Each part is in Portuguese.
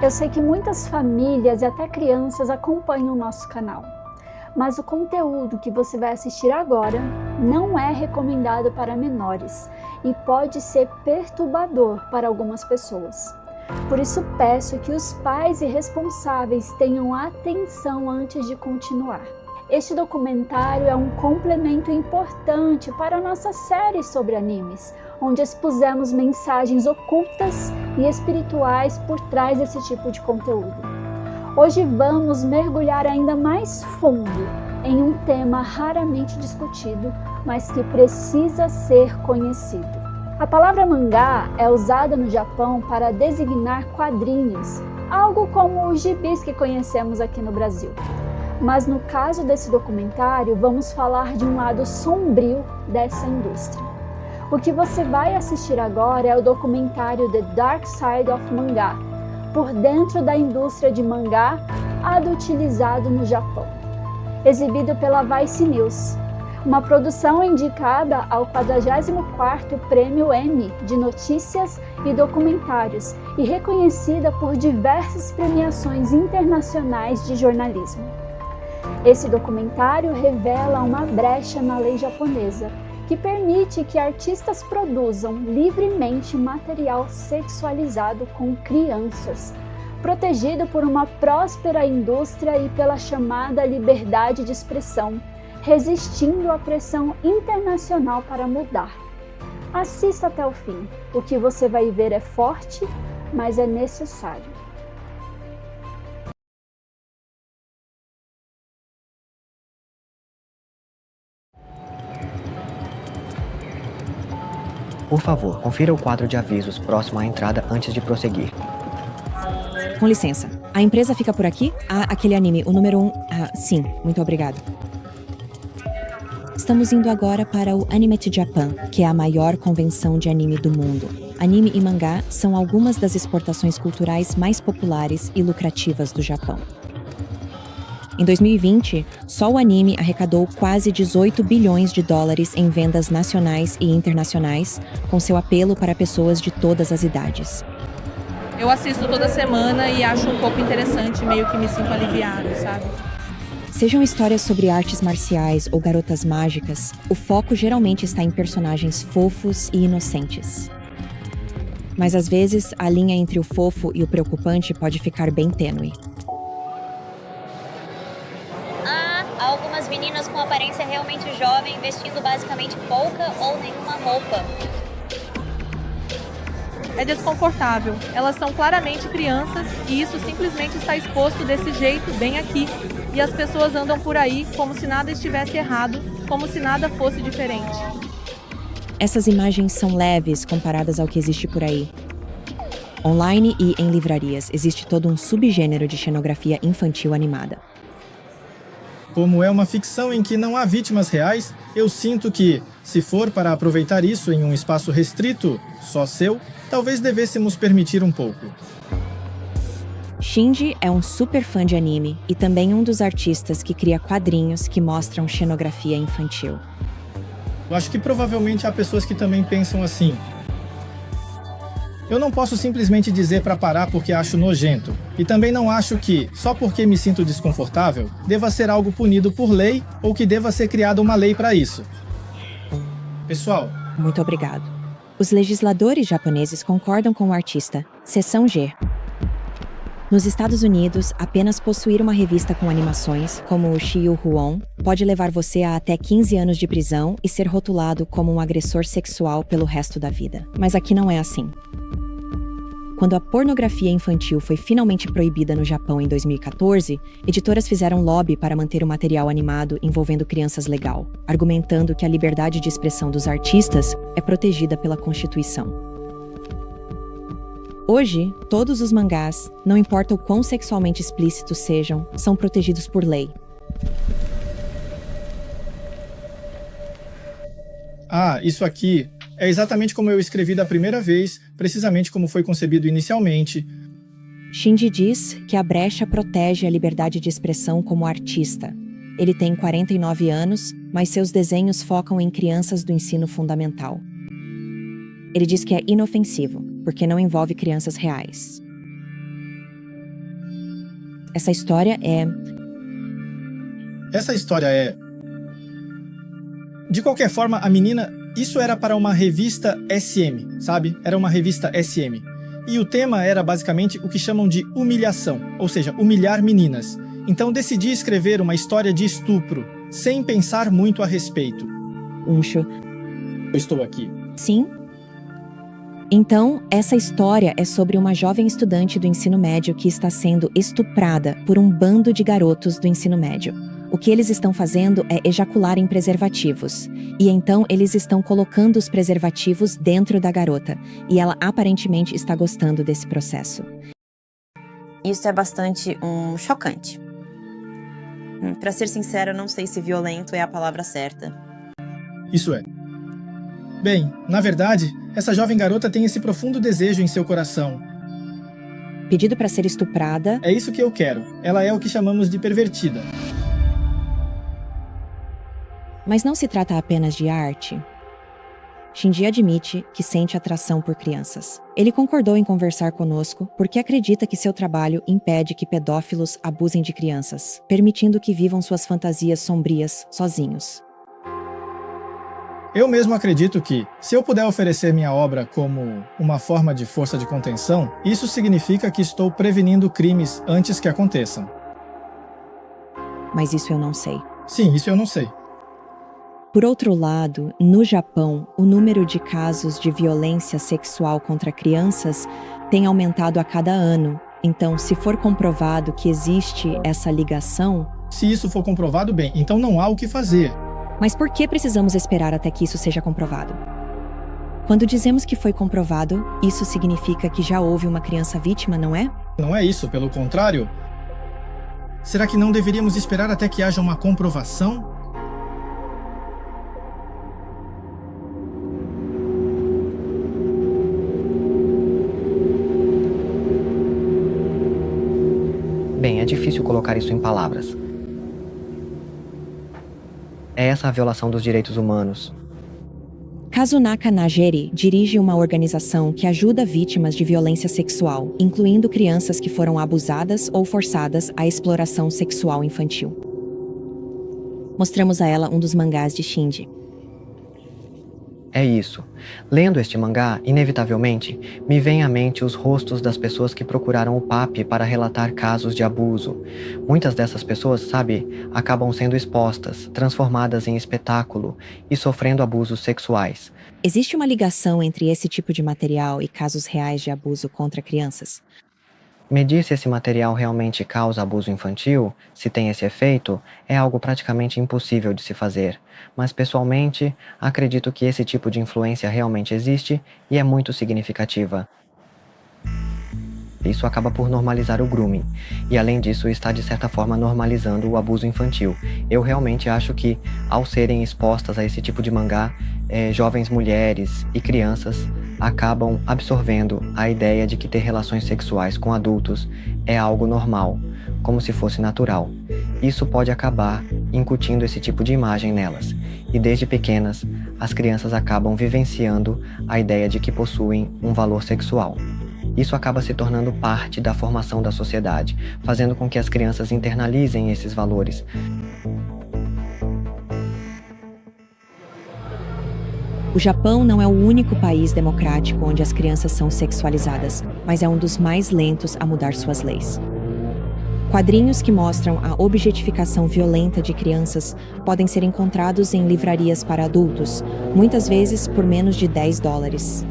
Eu sei que muitas famílias e até crianças acompanham o nosso canal, mas o conteúdo que você vai assistir agora não é recomendado para menores e pode ser perturbador para algumas pessoas. Por isso peço que os pais e responsáveis tenham atenção antes de continuar. Este documentário é um complemento importante para a nossa série sobre animes, onde expusemos mensagens ocultas e espirituais por trás desse tipo de conteúdo. Hoje vamos mergulhar ainda mais fundo em um tema raramente discutido, mas que precisa ser conhecido. A palavra mangá é usada no Japão para designar quadrinhos, algo como os gibis que conhecemos aqui no Brasil. Mas no caso desse documentário, vamos falar de um lado sombrio dessa indústria. O que você vai assistir agora é o documentário The Dark Side of Manga, por dentro da indústria de mangá adultilizado no Japão, exibido pela Vice News, uma produção indicada ao 44º Prêmio Emmy de Notícias e Documentários e reconhecida por diversas premiações internacionais de jornalismo. Esse documentário revela uma brecha na lei japonesa que permite que artistas produzam livremente material sexualizado com crianças, protegido por uma próspera indústria e pela chamada liberdade de expressão, resistindo à pressão internacional para mudar. Assista até o fim. O que você vai ver é forte, mas é necessário. Por favor, confira o quadro de avisos próximo à entrada antes de prosseguir. Com licença, a empresa fica por aqui? Ah, aquele anime, o número 1. Ah, sim, muito obrigado. Estamos indo agora para o Animate Japan, que é a maior convenção de anime do mundo. Anime e mangá são algumas das exportações culturais mais populares e lucrativas do Japão. Em 2020, só o anime arrecadou quase 18 bilhões de dólares em vendas nacionais e internacionais, com seu apelo para pessoas de todas as idades. Eu assisto toda semana e acho um pouco interessante, meio que me sinto aliviado, sabe? Sejam histórias sobre artes marciais ou garotas mágicas, o foco geralmente está em personagens fofos e inocentes. Mas às vezes, a linha entre o fofo e o preocupante pode ficar bem tênue. Algumas meninas com aparência realmente jovem, vestindo basicamente pouca ou nenhuma roupa. É desconfortável. Elas são claramente crianças e isso simplesmente está exposto desse jeito, bem aqui. E as pessoas andam por aí como se nada estivesse errado, como se nada fosse diferente. Essas imagens são leves comparadas ao que existe por aí. Online e em livrarias, existe todo um subgênero de xenografia infantil animada. Como é uma ficção em que não há vítimas reais, eu sinto que, se for para aproveitar isso em um espaço restrito, só seu, talvez devêssemos permitir um pouco. Shinji é um super fã de anime e também um dos artistas que cria quadrinhos que mostram xenografia infantil. Eu acho que provavelmente há pessoas que também pensam assim. Eu não posso simplesmente dizer para parar porque acho nojento. E também não acho que, só porque me sinto desconfortável, deva ser algo punido por lei ou que deva ser criada uma lei para isso. Pessoal, Muito obrigado. Os legisladores japoneses concordam com o artista. Seção G. Nos Estados Unidos, apenas possuir uma revista com animações, como o Shiyu Huon, pode levar você a até 15 anos de prisão e ser rotulado como um agressor sexual pelo resto da vida. Mas aqui não é assim. Quando a pornografia infantil foi finalmente proibida no Japão em 2014, editoras fizeram lobby para manter o material animado envolvendo crianças legal, argumentando que a liberdade de expressão dos artistas é protegida pela Constituição. Hoje, todos os mangás, não importa o quão sexualmente explícitos sejam, são protegidos por lei. isso aqui é exatamente como eu escrevi da primeira vez, precisamente como foi concebido inicialmente. Shinji diz que a brecha protege a liberdade de expressão como artista. Ele tem 49 anos, mas seus desenhos focam em crianças do ensino fundamental. Ele diz que é inofensivo, porque não envolve crianças reais. Essa história é... De qualquer forma, a menina... Isso era para uma revista SM, sabe? Era uma revista SM. E o tema era basicamente o que chamam de humilhação, ou seja, humilhar meninas. Então decidi escrever uma história de estupro, sem pensar muito a respeito. Uncho. Eu estou aqui. Sim? Então, essa história é sobre uma jovem estudante do ensino médio que está sendo estuprada por um bando de garotos do ensino médio. O que eles estão fazendo é ejacular em preservativos. E então eles estão colocando os preservativos dentro da garota. E ela aparentemente está gostando desse processo. Isso é bastante chocante. Pra ser sincera, eu não sei se violento é a palavra certa. Isso é. Bem, na verdade, essa jovem garota tem esse profundo desejo em seu coração. Pedido para ser estuprada. É isso que eu quero. Ela é o que chamamos de pervertida. Mas não se trata apenas de arte. Shinji admite que sente atração por crianças. Ele concordou em conversar conosco porque acredita que seu trabalho impede que pedófilos abusem de crianças, permitindo que vivam suas fantasias sombrias sozinhos. Eu mesmo acredito que, se eu puder oferecer minha obra como uma forma de força de contenção, isso significa que estou prevenindo crimes antes que aconteçam. Mas isso eu não sei. Sim, isso eu não sei. Por outro lado, no Japão, o número de casos de violência sexual contra crianças tem aumentado a cada ano. Então, se for comprovado que existe essa ligação... Se isso for comprovado, bem, então não há o que fazer. Mas por que precisamos esperar até que isso seja comprovado? Quando dizemos que foi comprovado, isso significa que já houve uma criança vítima, não é? Não é isso, pelo contrário. Será que não deveríamos esperar até que haja uma comprovação? Bem, é difícil colocar isso em palavras. É essa a violação dos direitos humanos. Kazunaka Nageri dirige uma organização que ajuda vítimas de violência sexual, incluindo crianças que foram abusadas ou forçadas à exploração sexual infantil. Mostramos a ela um dos mangás de Shinji. É isso. Lendo este mangá, inevitavelmente, me vem à mente os rostos das pessoas que procuraram o PAP para relatar casos de abuso. Muitas dessas pessoas, sabe, acabam sendo expostas, transformadas em espetáculo e sofrendo abusos sexuais. Existe uma ligação entre esse tipo de material e casos reais de abuso contra crianças? Medir se esse material realmente causa abuso infantil, se tem esse efeito, é algo praticamente impossível de se fazer. Mas, pessoalmente, acredito que esse tipo de influência realmente existe e é muito significativa. Isso acaba por normalizar o grooming, e além disso está de certa forma normalizando o abuso infantil. Eu realmente acho que, ao serem expostas a esse tipo de mangá, jovens mulheres e crianças acabam absorvendo a ideia de que ter relações sexuais com adultos é algo normal, como se fosse natural. Isso pode acabar incutindo esse tipo de imagem nelas, e desde pequenas, as crianças acabam vivenciando a ideia de que possuem um valor sexual. Isso acaba se tornando parte da formação da sociedade, fazendo com que as crianças internalizem esses valores. O Japão não é o único país democrático onde as crianças são sexualizadas, mas é um dos mais lentos a mudar suas leis. Quadrinhos que mostram a objetificação violenta de crianças podem ser encontrados em livrarias para adultos, muitas vezes por menos de $10.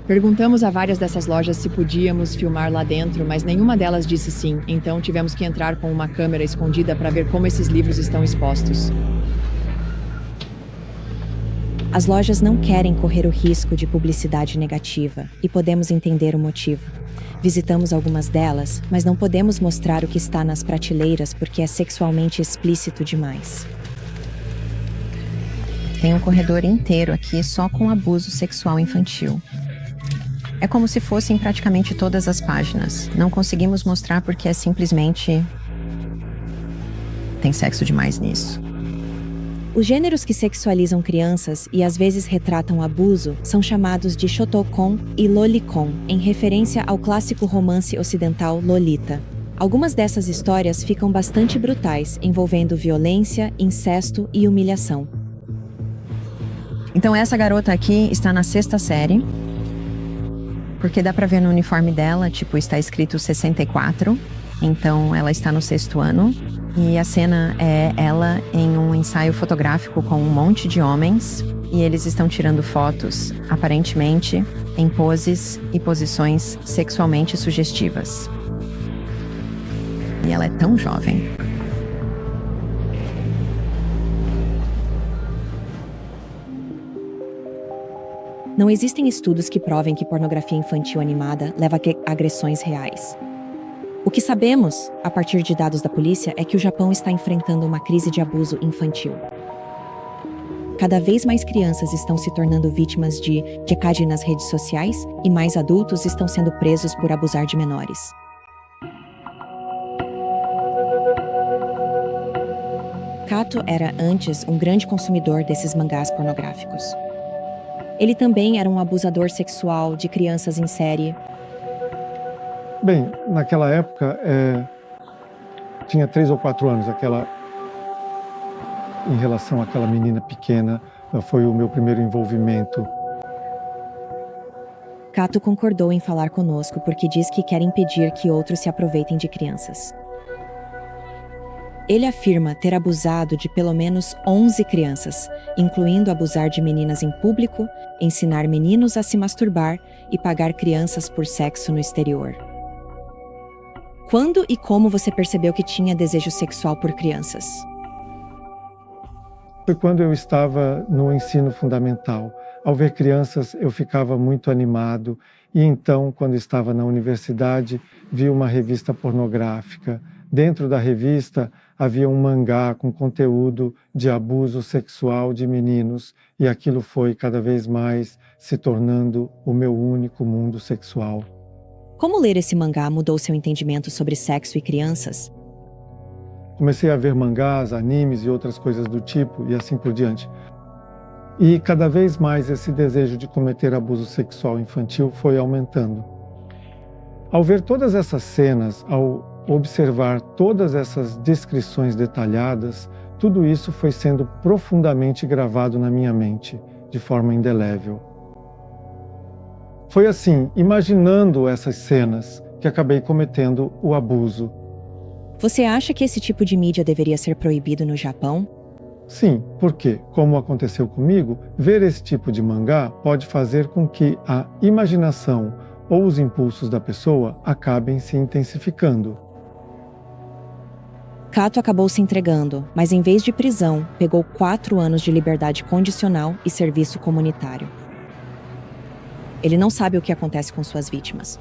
Perguntamos a várias dessas lojas se podíamos filmar lá dentro, mas nenhuma delas disse sim, então tivemos que entrar com uma câmera escondida para ver como esses livros estão expostos. As lojas não querem correr o risco de publicidade negativa, e podemos entender o motivo. Visitamos algumas delas, mas não podemos mostrar o que está nas prateleiras porque é sexualmente explícito demais. Tem um corredor inteiro aqui só com abuso sexual infantil. É como se fossem praticamente todas as páginas. Não conseguimos mostrar porque é simplesmente... tem sexo demais nisso. Os gêneros que sexualizam crianças e às vezes retratam abuso são chamados de shotokon e lolicon, em referência ao clássico romance ocidental Lolita. Algumas dessas histórias ficam bastante brutais, envolvendo violência, incesto e humilhação. Então essa garota aqui está na 6ª série, porque dá pra ver no uniforme dela, tipo, está escrito 64, então ela está no 6º ano. E a cena é ela em um ensaio fotográfico com um monte de homens, e eles estão tirando fotos, aparentemente, em poses e posições sexualmente sugestivas. E ela é tão jovem. Não existem estudos que provem que pornografia infantil animada leva a agressões reais. O que sabemos, a partir de dados da polícia, é que o Japão está enfrentando uma crise de abuso infantil. Cada vez mais crianças estão se tornando vítimas de gekage nas redes sociais e mais adultos estão sendo presos por abusar de menores. Kato era antes um grande consumidor desses mangás pornográficos. Ele também era um abusador sexual de crianças em série. Bem, naquela época, tinha 3 ou 4 anos, em relação àquela menina pequena, foi o meu primeiro envolvimento. Kato concordou em falar conosco porque diz que quer impedir que outros se aproveitem de crianças. Ele afirma ter abusado de pelo menos 11 crianças, incluindo abusar de meninas em público, ensinar meninos a se masturbar e pagar crianças por sexo no exterior. Quando e como você percebeu que tinha desejo sexual por crianças? Foi quando eu estava no ensino fundamental. Ao ver crianças, eu ficava muito animado. E então, quando estava na universidade, vi uma revista pornográfica. Dentro da revista, havia um mangá com conteúdo de abuso sexual de meninos. E aquilo foi cada vez mais se tornando o meu único mundo sexual. Como ler esse mangá mudou seu entendimento sobre sexo e crianças? Comecei a ver mangás, animes e outras coisas do tipo, e assim por diante. E cada vez mais esse desejo de cometer abuso sexual infantil foi aumentando. Ao ver todas essas cenas, ao observar todas essas descrições detalhadas, tudo isso foi sendo profundamente gravado na minha mente, de forma indelével. Foi assim, imaginando essas cenas, que acabei cometendo o abuso. Você acha que esse tipo de mídia deveria ser proibido no Japão? Sim, porque, como aconteceu comigo, ver esse tipo de mangá pode fazer com que a imaginação ou os impulsos da pessoa acabem se intensificando. Kato acabou se entregando, mas em vez de prisão, pegou 4 anos de liberdade condicional e serviço comunitário. Ele não sabe o que acontece com suas vítimas.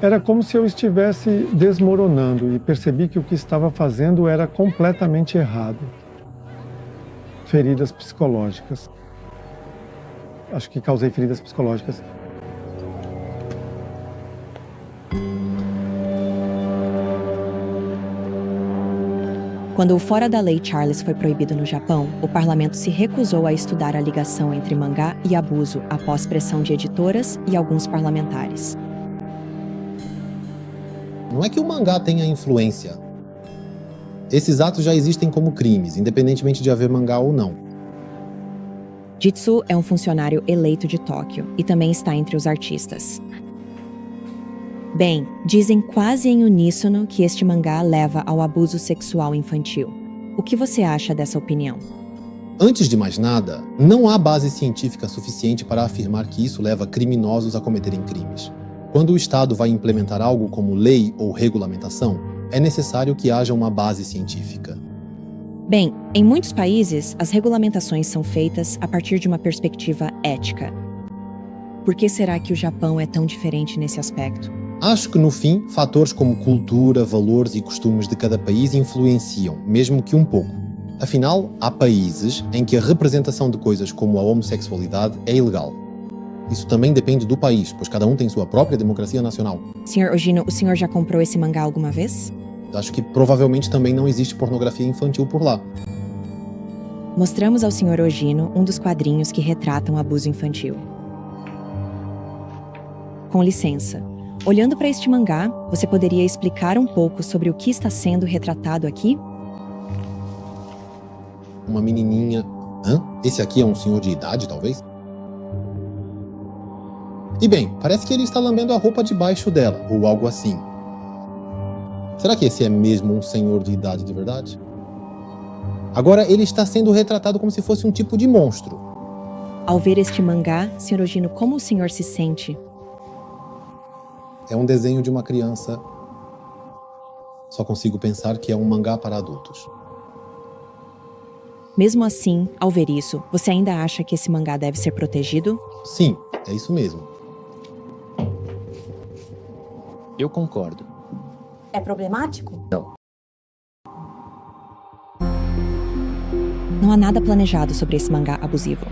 Era como se eu estivesse desmoronando e percebi que o que estava fazendo era completamente errado. Feridas psicológicas. Acho que causei feridas psicológicas. Quando o Fora da Lei Charles foi proibido no Japão, o parlamento se recusou a estudar a ligação entre mangá e abuso após pressão de editoras e alguns parlamentares. Não é que o mangá tenha influência. Esses atos já existem como crimes, independentemente de haver mangá ou não. Jitsu é um funcionário eleito de Tóquio e também está entre os artistas. Bem, dizem quase em uníssono que este mangá leva ao abuso sexual infantil. O que você acha dessa opinião? Antes de mais nada, não há base científica suficiente para afirmar que isso leva criminosos a cometerem crimes. Quando o Estado vai implementar algo como lei ou regulamentação, é necessário que haja uma base científica. Bem, em muitos países, as regulamentações são feitas a partir de uma perspectiva ética. Por que será que o Japão é tão diferente nesse aspecto? Acho que, no fim, fatores como cultura, valores e costumes de cada país influenciam, mesmo que um pouco. Afinal, há países em que a representação de coisas como a homossexualidade é ilegal. Isso também depende do país, pois cada um tem sua própria democracia nacional. Sr. Ogino, o senhor já comprou esse mangá alguma vez? Acho que provavelmente também não existe pornografia infantil por lá. mostramos ao Sr. Ogino um dos quadrinhos que retratam abuso infantil. Com licença, olhando para este mangá, você poderia explicar um pouco sobre o que está sendo retratado aqui? Uma menininha... Hã? Esse aqui é um senhor de idade, talvez? E bem, parece que ele está lambendo a roupa debaixo dela, ou algo assim. Será que esse é mesmo um senhor de idade de verdade? Agora ele está sendo retratado como se fosse um tipo de monstro. Ao ver este mangá, Sr. Ogino, como o senhor se sente? É um desenho de uma criança. Só consigo pensar que é um mangá para adultos. Mesmo assim, ao ver isso, você ainda acha que esse mangá deve ser protegido? Sim, é isso mesmo. Eu concordo. É problemático? Não. Não há nada planejado sobre esse mangá abusivo.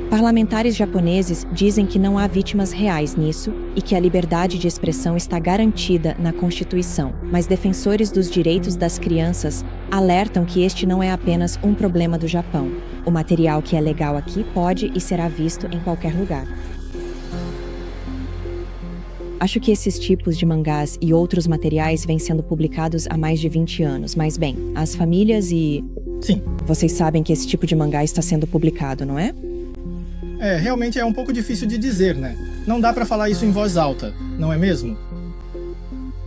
Parlamentares japoneses dizem que não há vítimas reais nisso e que a liberdade de expressão está garantida na Constituição, mas defensores dos direitos das crianças alertam que este não é apenas um problema do Japão. O material que é legal aqui pode e será visto em qualquer lugar. Acho que esses tipos de mangás e outros materiais vêm sendo publicados há mais de 20 anos, mas bem, as famílias e... Sim. Vocês sabem que esse tipo de mangá está sendo publicado, não é? Realmente é um pouco difícil de dizer, né? Não dá pra falar isso em voz alta, não é mesmo?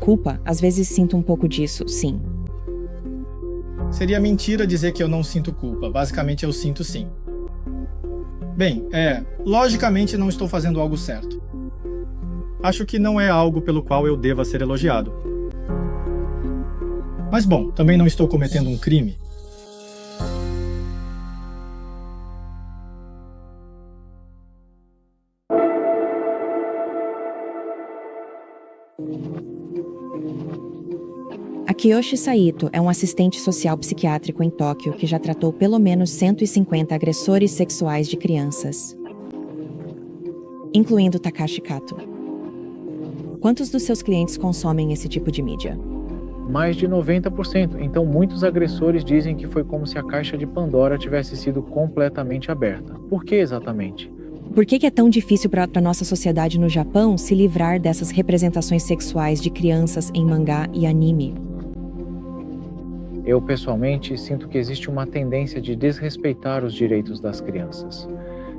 Culpa, às vezes sinto um pouco disso, sim. Seria mentira dizer que eu não sinto culpa. Basicamente eu sinto sim. Bem, logicamente não estou fazendo algo certo. Acho que não é algo pelo qual eu deva ser elogiado. Mas bom, também não estou cometendo um crime. Kiyoshi Saito é um assistente social psiquiátrico em Tóquio que já tratou pelo menos 150 agressores sexuais de crianças, incluindo Takashi Kato. Quantos dos seus clientes consomem esse tipo de mídia? Mais de 90%. Então muitos agressores dizem que foi como se a caixa de Pandora tivesse sido completamente aberta. Por que exatamente? Por que é tão difícil para a nossa sociedade no Japão se livrar dessas representações sexuais de crianças em mangá e anime? Eu, pessoalmente, sinto que existe uma tendência de desrespeitar os direitos das crianças.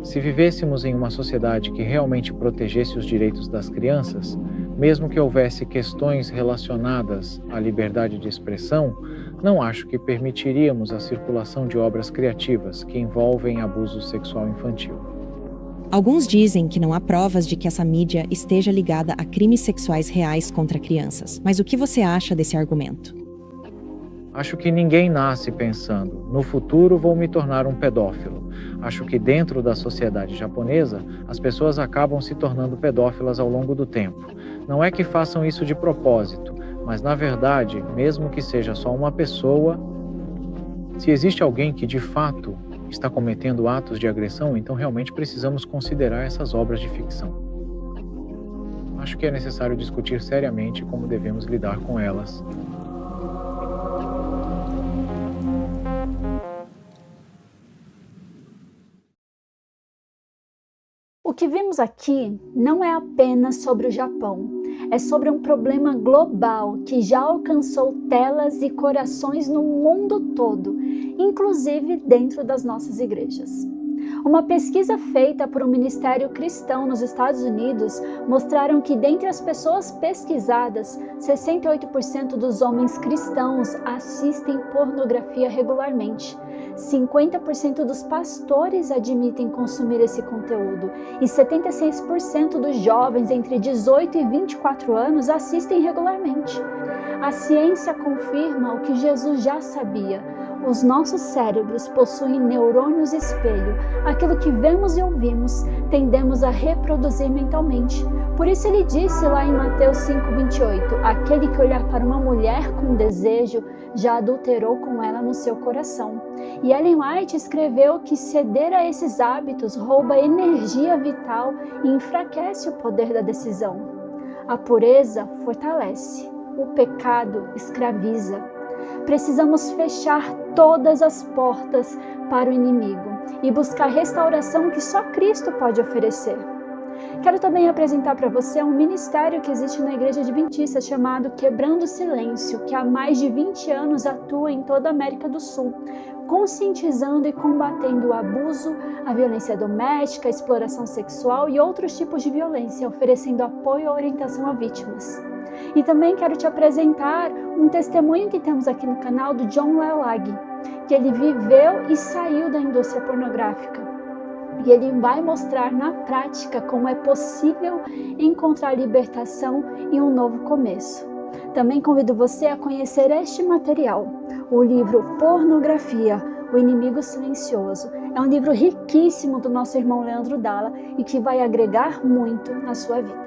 Se vivêssemos em uma sociedade que realmente protegesse os direitos das crianças, mesmo que houvesse questões relacionadas à liberdade de expressão, não acho que permitiríamos a circulação de obras criativas que envolvem abuso sexual infantil. Alguns dizem que não há provas de que essa mídia esteja ligada a crimes sexuais reais contra crianças. Mas o que você acha desse argumento? Acho que ninguém nasce pensando, no futuro vou me tornar um pedófilo. Acho que dentro da sociedade japonesa, as pessoas acabam se tornando pedófilas ao longo do tempo. Não é que façam isso de propósito, mas na verdade, mesmo que seja só uma pessoa, se existe alguém que de fato está cometendo atos de agressão, então realmente precisamos considerar essas obras de ficção. Acho que é necessário discutir seriamente como devemos lidar com elas. O que vimos aqui não é apenas sobre o Japão, é sobre um problema global que já alcançou telas e corações no mundo todo, inclusive dentro das nossas igrejas. Uma pesquisa feita por um ministério cristão nos Estados Unidos mostraram que dentre as pessoas pesquisadas, 68% dos homens cristãos assistem pornografia regularmente. 50% dos pastores admitem consumir esse conteúdo e 76% dos jovens entre 18 e 24 anos assistem regularmente. A ciência confirma o que Jesus já sabia. Os nossos cérebros possuem neurônios espelho. Aquilo que vemos e ouvimos, tendemos a reproduzir mentalmente. Por isso ele disse lá em Mateus 5:28, aquele que olhar para uma mulher com desejo, já adulterou com ela no seu coração. E Ellen White escreveu que ceder a esses hábitos rouba energia vital e enfraquece o poder da decisão. A pureza fortalece, o pecado escraviza. Precisamos fechar todas as portas para o inimigo e buscar a restauração que só Cristo pode oferecer. Quero também apresentar para você um ministério que existe na Igreja Adventista chamado Quebrando o Silêncio, que há mais de 20 anos atua em toda a América do Sul, conscientizando e combatendo o abuso, a violência doméstica, a exploração sexual e outros tipos de violência, oferecendo apoio e orientação a vítimas. E também quero te apresentar um testemunho que temos aqui no canal do John Lelag, que ele viveu e saiu da indústria pornográfica. E ele vai mostrar na prática como é possível encontrar libertação e um novo começo. Também convido você a conhecer este material, o livro Pornografia, o Inimigo Silencioso. É um livro riquíssimo do nosso irmão Leandro Dalla e que vai agregar muito na sua vida.